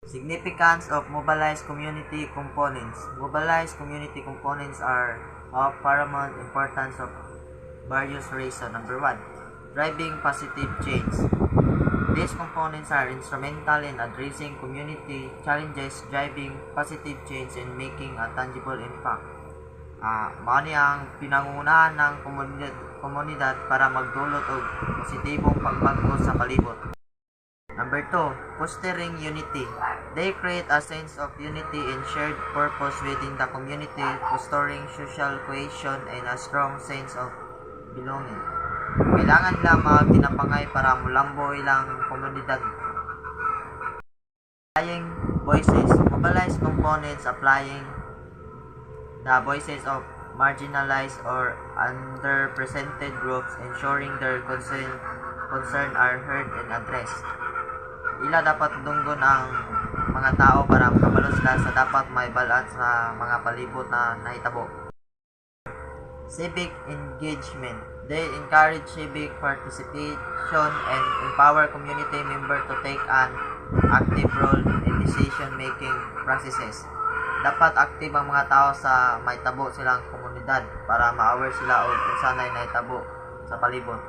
Significance of mobilized community components. Mobilized community components are of paramount importance of various reasons. Number 1, driving positive change. These components are instrumental in addressing community challenges, driving positive change, and making a tangible impact. Mao ni ang pinangungunahan ng komunidad para magdulot og positibong pagbago sa palibot. Number 2, fostering unity. They create a sense of unity and shared purpose within the community, fostering social cohesion and a strong sense of belonging. Kailangan nila magtinapangay para mulambo ilang komunidad. Applying voices. Mobilized components applying the voices of marginalized or underrepresented groups, ensuring their concern are heard and addressed. Ila dapat dunggon ang mga tao para makabalo sila sa dapat may balaan sa mga palibot na nahitabo. Civic engagement. They encourage civic participation and empower community members to take an active role in decision-making processes. Dapat active ang mga tao sa mahitabo silang komunidad para ma-aware sila o kung sanay nahitabo sa palibot.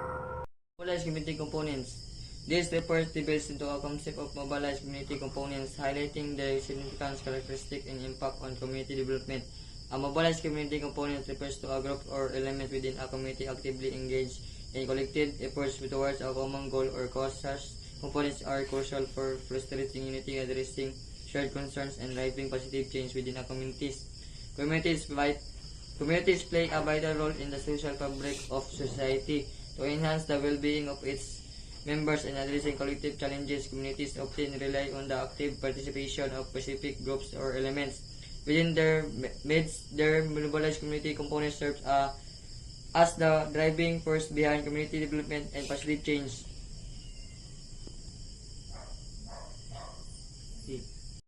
Mobilized community components. This refers debates into a concept of mobilized community components, highlighting their significance, characteristic, and impact on community development. A mobilized community component refers to a group or element within a community actively engaged in collective efforts towards a common goal or cause. Such components are crucial for fostering unity, addressing shared concerns, and driving positive change within a communities. Communities play a vital role in the social fabric of society. To enhance the well-being of its members and addressing collective challenges, communities often rely on the active participation of specific groups or elements. Within their midst, their mobilized community component serves as the driving force behind community development and positive change.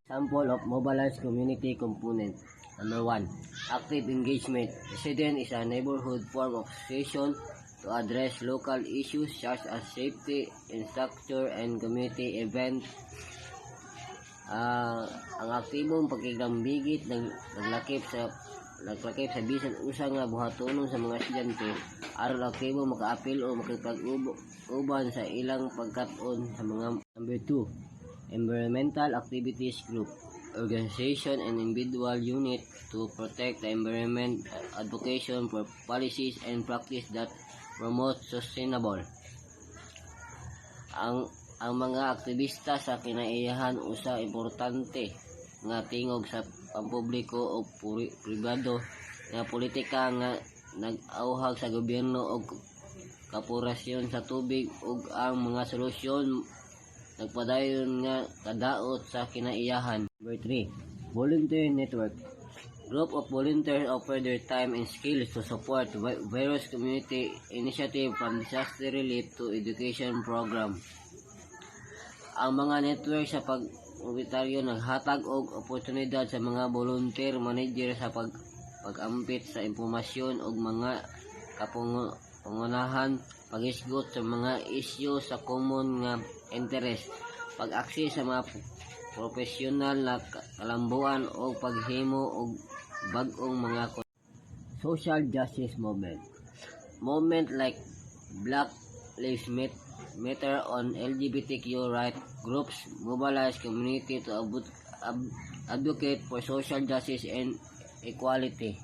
Sample of mobilized community component. Number 1, active engagement. Resident is a neighborhood form of association to address local issues such as safety, infrastructure, and community events. Ang aktibong pagkigambigit naglakip sa bisan usa nga buhaton sa mga estudyante aron aktibo makaapil o makipag-uban sa ilang pagkat-on sa mga. Number 2, environmental activities group, organization, and individual unit to protect the environment, advocation for policies and practice that promote sustainable. Ang mga aktivista sa kinaiyahan usa importante nga tingog sa pampubliko o pribado nga politika nga nag-auhag sa gobyerno o korporasyon sa tubig ug ang mga solusyon nagpadayon nga kadaot sa kinaiyahan. Number 3, volunteer network. Group of volunteers offer their time and skills to support various community initiatives from disaster relief to education program. Ang mga network sa pag-voluntaryo naghatag og oportunidad sa mga volunteer manager sa pag-ampit sa impormasyon ug mga kapangunahan, pag-isgot sa mga isyu sa common nga interest, pag-akses sa mga profesional na kalambuan o paghimo og bag-ong mga social justice movement like Black Lives Matter on LGBTQ right groups mobilize community to advocate for social justice and equality.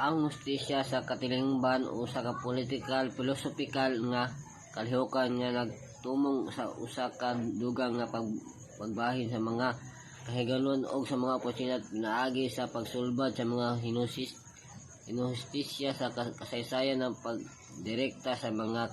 Ang hustisya sa katilingban o sa political philosophical nga kalihukan nga nagtumong sa usa ka dugang nga pagbahin sa mga kahiganon o sa mga oportunidad pinaagi sa pagsulbad sa mga hinustisya sa kasaysayan ng pagdirekta sa mga